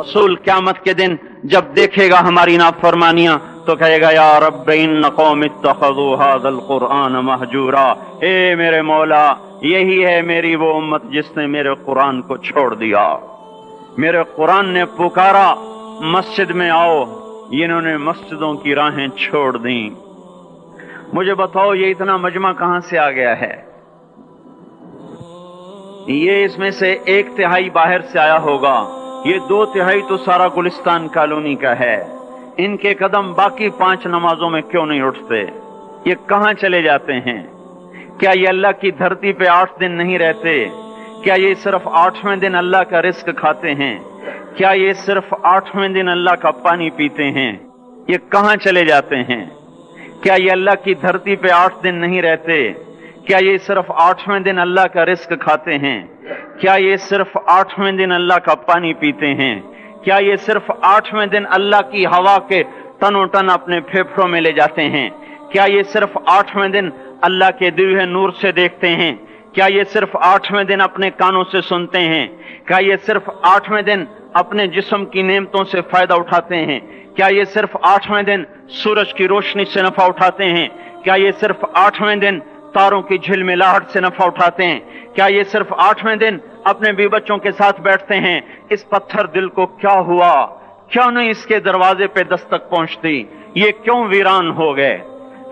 रसूल क़यामत के दिन जब देखेगा हमारी नाफरमानियां तो कहेगा या रब्ब इन्न कौम इत्तखज़ू हाज़ल कुरआन महजूरा। ए मेरे मौला, यही है मेरी वो उम्मत जिसने मेरे कुरान को छोड़ दिया। मेरे कुरान ने पुकारा मस्जिद में आओ, इन्होंने मस्जिदों की राहें छोड़ दी। मुझे बताओ ये इतना मजमा कहां से आ गया है? ये इसमें से 1/3 बाहर से आया होगा, ये 2/3 तो सारा गुलिस्तान कॉलोनी का है। इनके कदम बाकी 5 नमाजों में क्यों नहीं उठते? ये कहां चले जाते हैं? क्या ये अल्लाह की धरती पे 8 दिन नहीं रहते? क्या ये सिर्फ 8वें दिन अल्लाह का रिस्क खाते हैं? क्या ये सिर्फ 8वें दिन अल्लाह का पानी पीते हैं? ये कहां चले जाते हैं? क्या ये अल्लाह की धरती पे 8 दिन नहीं रहते? क्या ये सिर्फ 8वें दिन अल्लाह का रिस्क खाते हैं? क्या ये सिर्फ 8वें दिन अल्लाह का पानी पीते हैं? क्या ये सिर्फ 8वें दिन अल्लाह की हवा के तनो तन अपने फेफड़ों में ले जाते हैं? क्या ये सिर्फ 8वें दिन अल्लाह के दिव्य नूर से देखते हैं? क्या ये सिर्फ 8वें दिन अपने कानों से सुनते हैं? क्या ये सिर्फ 8वें दिन अपने जिस्म की नेमतों से फायदा उठाते हैं? क्या ये सिर्फ 8वें दिन सूरज की रोशनी से नफा उठाते हैं? क्या ये सिर्फ 8वें दिन तारों की झिलमिलाहट से नफा उठाते हैं? क्या ये सिर्फ 8वें दिन अपने भी बच्चों के साथ बैठते हैं? इस पत्थर दिल को क्या हुआ? क्यों नहीं इसके दरवाजे पे दस्तक पहुंचती? ये क्यों वीरान हो गए?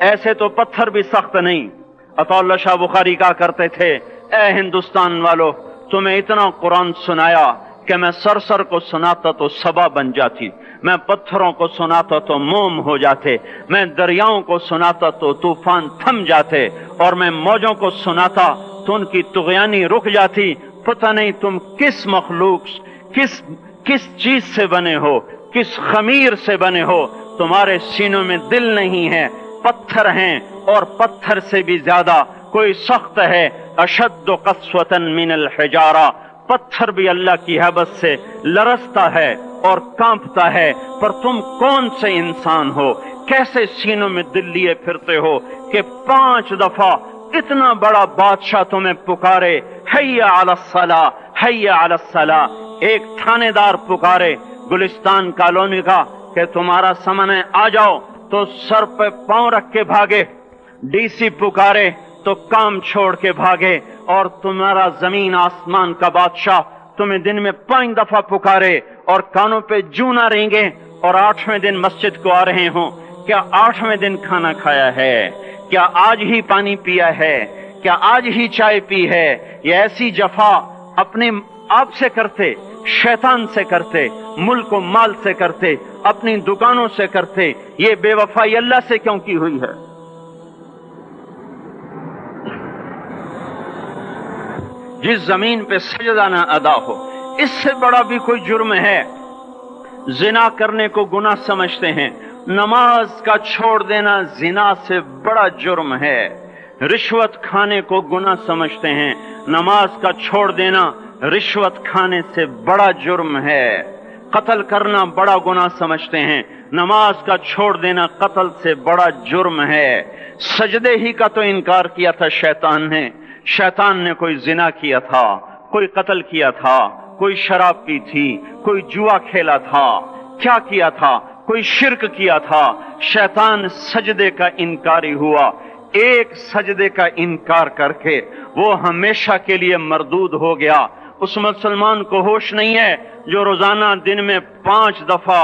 ऐसे तो पत्थर भी सख्त नहीं। अताउल्लाह शाह बुखारी कहा करते थे, ए हिंदुस्तान वालों, तुम्हें इतना कुरान सुनाया कि मैं सर को सुनाता तो सबा बन जाती, मैं पत्थरों को सुनाता तो मोम हो जाते, मैं दरियाओं को सुनाता तो तूफान थम जाते, और मैं मौजों को सुनाता तो उनकी तुग़यानी रुक जाती। पता नहीं तुम किस मखलूक, किस चीज से बने हो, किस खमीर से बने हो। तुम्हारे सीनों में दिल नहीं है, पत्थर हैं, और पत्थर से भी ज्यादा कोई सख्त है। अशद्दु क़स्वतन मिनल हिजारा, पत्थर भी अल्लाह की हैबत से लरसता है और कांपता है। पर तुम कौन से इंसान हो, कैसे सीनों में दिल लिए फिरते हो कि 5 दफा इतना बड़ा बादशाह तुम्हें पुकारे, हैया अलस्सला, हैया अलस्सला। एक थानेदार पुकारे गुलिस्तान कॉलोनी का कि तुम्हारा समय आ जाओ, तो सर पे पांव रख के भागे। डीसी पुकारे तो काम छोड़ के भागे, और तुम्हारा जमीन आसमान का बादशाह तुम्हें दिन में 5 दफा पुकारे और कानों पे जूं ना रेंगे, और 8वें दिन मस्जिद को आ रहे हो। क्या 8वें दिन खाना खाया है? क्या आज ही पानी पिया है? क्या आज ही चाय पी है? ये ऐसी जफा अपने आप से करते, शैतान से करते, मुल्क और माल से करते, अपनी दुकानों से करते। ये बेवफाई अल्लाह से क्यों की हुई है? जिस जमीन पे सजदा ना अदा हो, इससे बड़ा भी कोई जुर्म है? जिना करने को गुनाह समझते हैं, नमाज का छोड़ देना जिना से बड़ा जुर्म है। रिश्वत खाने को गुनाह समझते हैं, नमाज का छोड़ देना रिश्वत खाने से बड़ा जुर्म है। कत्ल करना बड़ा गुनाह समझते हैं, नमाज का छोड़ देना कत्ल से बड़ा जुर्म है। सजदे ही का तो इनकार किया था शैतान ने। शैतान ने कोई जिना किया था, कोई कत्ल किया था, कोई शराब पी थी, कोई जुआ खेला था, क्या किया था? कोई शिर्क किया था। शैतान सजदे का इनकारी हुआ। एक सजदे का इनकार करके वो हमेशा के लिए मरदूद हो गया। उस मुसलमान को होश नहीं है जो रोजाना दिन में 5 दफा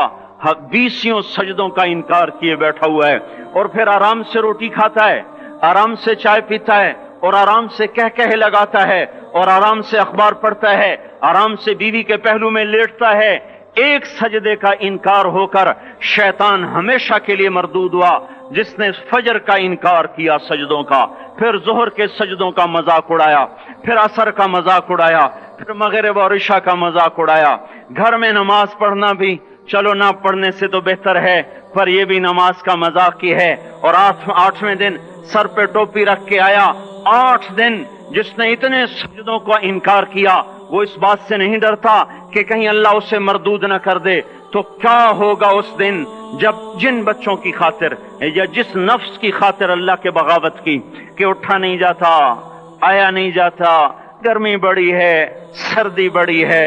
20 सजदों का इनकार किए बैठा हुआ है, और फिर आराम से रोटी खाता है, आराम से चाय पीता है, और आराम से कह लगाता है, और आराम से अखबार पढ़ता है, आराम से बीवी के पहलू में लेटता है। एक सजदे का इनकार होकर शैतान हमेशा के लिए मरदूद हुआ। जिसने फजर का इनकार किया सजदों का, फिर जोहर के सजदों का मजाक उड़ाया, फिर असर का मजाक उड़ाया, फिर मगरिब और इशा का मजाक उड़ाया। घर में नमाज पढ़ना भी चलो ना पढ़ने से तो बेहतर है, पर यह भी नमाज का मजाक ही है। और 8वें दिन सर पे टोपी रख के आया। 8 दिन जिसने इतने सजदों का इनकार किया, वो इस बात से नहीं डरता कि कहीं अल्लाह उसे मरदूद न कर दे। तो क्या होगा उस दिन जब जिन बच्चों की खातिर या जिस नफ्स की खातिर अल्लाह के बगावत की कि उठा नहीं जाता, आया नहीं जाता, गर्मी बड़ी है, सर्दी बड़ी है,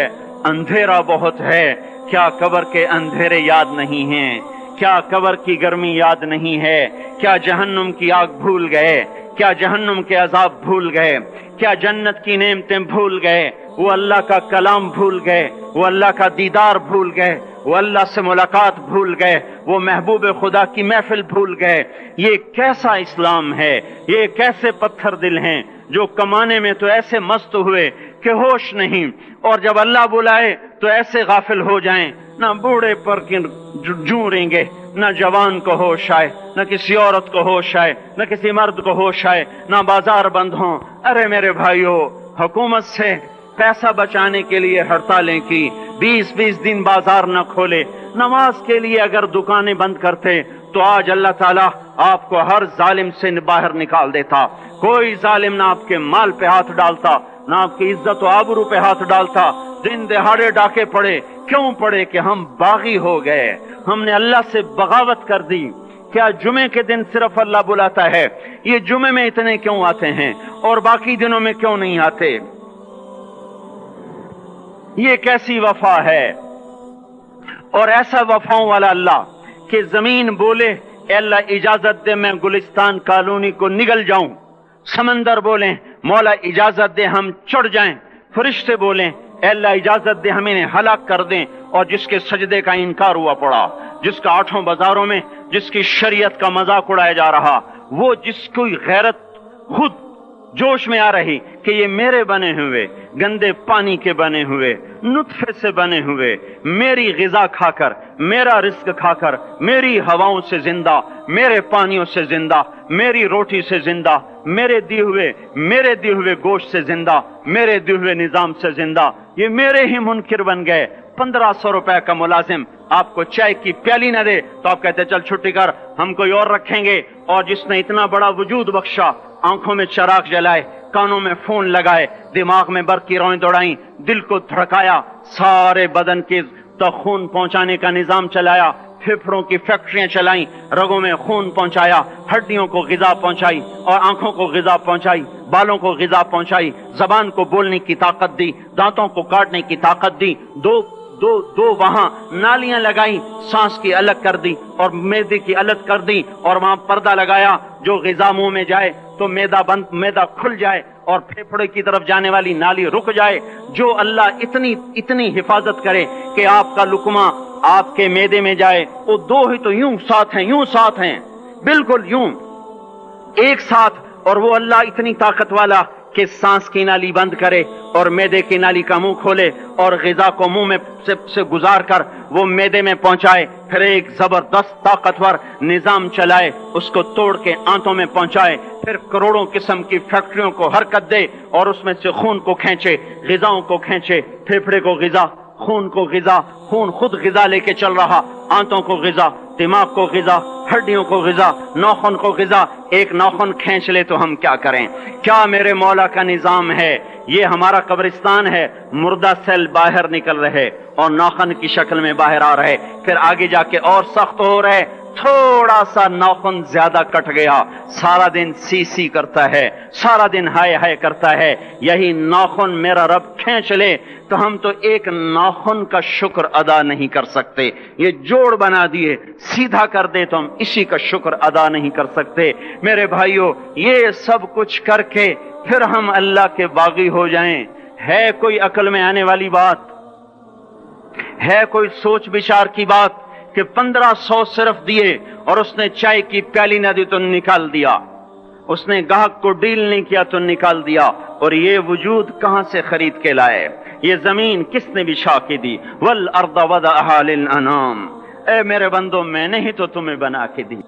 اندھیرا بہت ہے، کیا قبر کے اندھیرے یاد نہیں ہیں؟ کیا قبر کی گرمی یاد نہیں ہے؟ کیا جہنم کی آگ بھول گئے؟ کیا جہنم کے عذاب بھول گئے؟ کیا جنت کی نعمتیں بھول گئے؟ وہ اللہ کا کلام بھول گئے؟ وہ اللہ کا دیدار بھول گئے؟ وہ اللہ سے ملاقات بھول گئے؟ وہ محبوب خدا کی محفل بھول گئے؟ یہ کیسا اسلام ہے؟ یہ کیسے پتھر دل ہیں جو کمانے میں تو ایسے مست ہوئے کہ ہوش نہیں، اور جب اللہ بلائے تو ایسے غافل ہو جائیں، نہ بوڑھے پر جوں رہیں گے، نہ جوان کو ہوش آئے، نہ کسی عورت کو ہوش آئے، نہ کسی مرد کو ہوش آئے، نہ بازار بند ہوں۔ ارے میرے بھائیو، حکومت سے پیسہ بچانے کے لیے ہڑتالیں کی، 20 دن بازار نہ کھولے، نماز کے لیے اگر دکانیں بند کرتے تو آج اللہ تعالیٰ آپ کو ہر ظالم سے باہر نکال دیتا۔ کوئی ظالم نہ آپ کے مال پہ ہاتھ ڈالتا، نہ آپ کی عزت و آبرو پہ ہاتھ ڈالتا۔ دن دہاڑے ڈاکے پڑے، کیوں پڑے؟ کہ ہم باغی ہو گئے، ہم نے اللہ سے بغاوت کر دی۔ کیا جمعے کے دن صرف اللہ بلاتا ہے؟ یہ جمعے میں اتنے کیوں آتے ہیں اور باقی دنوں میں کیوں نہیں آتے؟ یہ کیسی وفا ہے؟ اور ایسا وفاؤں والا اللہ کہ زمین بولے اے اللہ اجازت دے میں گلستان کالونی کو نگل جاؤں، سمندر بولیں مولا اجازت دے ہم چڑھ جائیں، فرشتے بولیں اے اللہ اجازت دے ہم انہیں ہلاک کر دیں، اور جس کے سجدے کا انکار ہوا پڑا، جس کا 8 بازاروں میں جس کی شریعت کا مذاق اڑایا جا رہا، وہ جس کوئی غیرت خود جوش میں آ رہی کہ یہ میرے بنے ہوئے گندے پانی کے بنے ہوئے نطفے سے بنے ہوئے، میری غذا کھا کر، میرا رزق کھا کر، میری ہواؤں سے زندہ، میرے پانیوں سے زندہ، میری روٹی سے زندہ، میرے دیے ہوئے گوشت سے زندہ، میرے دیے ہوئے نظام سے زندہ، یہ میرے ہی منکر بن گئے۔ 1500 روپے کا ملازم آپ کو چائے کی پیالی نہ دے تو آپ کہتے چل چھٹی کر، ہم کوئی اور رکھیں گے۔ اور جس نے اتنا بڑا وجود بخشا، آنکھوں میں چراغ جلائے، کانوں میں فون لگائے، دماغ میں برق کی روئیں دوڑائیں، دل کو دھڑکایا، سارے بدن کے تک خون پہنچانے کا نظام چلایا، پھیپھڑوں کی فیکٹریاں چلائیں، رگوں میں خون پہنچایا، ہڈیوں کو غذا پہنچائی اور آنکھوں کو غذا پہنچائی، بالوں کو غذا پہنچائی، زبان کو بولنے کی طاقت دی، دانتوں کو کاٹنے کی طاقت دی، دو وہاں نالیاں لگائیں، سانس کی الگ کر دی اور معدے کی الگ کر دی، اور وہاں پردہ لگایا، جو غذا منہ میں جائے تو معدہ کھل جائے اور پھیپھڑے کی طرف جانے والی نالی رک جائے۔ جو اللہ اتنی حفاظت کرے کہ آپ کا لقمہ آپ کے معدے میں جائے، وہ دو ہی تو یوں ساتھ ہیں بالکل یوں ایک ساتھ، اور وہ اللہ اتنی طاقت والا کہ سانس کی نالی بند کرے اور معدے کی نالی کا منہ کھولے اور غذا کو منہ میں سے گزار کر وہ معدے میں پہنچائے، پھر ایک زبردست طاقتور نظام چلائے، اس کو توڑ کے آنتوں میں پہنچائے، پھر کروڑوں قسم کی فیکٹریوں کو حرکت دے اور اس میں سے خون کو کھینچے، غذاؤں کو کھینچے، پھیپھڑے کو غذا، خون کو غذا، خون خود غذا لے کے چل رہا، آنتوں کو غذا، دماغ کو غذا، ہڈیوں کو غذا، ناخن کو غذا۔ ایک ناخن کھینچ لے تو ہم کیا کریں؟ کیا میرے مولا کا نظام ہے؟ یہ ہمارا قبرستان ہے، مردہ سیل باہر نکل رہے اور ناخن کی شکل میں باہر آ رہے، پھر آگے جا کے اور سخت ہو رہے، تھوڑا سا ناخن زیادہ کٹ گیا، سارا دن سی کرتا ہے، سارا دن ہائے کرتا ہے، یہی ناخن میرا رب کھینچ لے تو ہم تو ایک ناخن کا شکر ادا نہیں کر سکتے۔ یہ جوڑ بنا دیے، سیدھا کر دے تو ہم اسی کا شکر ادا نہیں کر سکتے۔ میرے بھائیو، یہ سب کچھ کر کے پھر ہم اللہ کے باغی ہو جائیں، ہے کوئی عقل میں آنے والی بات؟ ہے کوئی سوچ بچار کی بات کہ 1500 صرف دیے اور اس نے چائے کی پیالی نہ دی تو نکال دیا، اس نے گاہک کو ڈیل نہیں کیا تو نکال دیا، اور یہ وجود کہاں سے خرید کے لائے؟ یہ زمین کس نے بچھا کے دی؟ وَالْأَرْضَ وَضَعَهَا لِلْأَنَامِ، اے میرے بندو میں نے ہی تو تمہیں بنا کے دی۔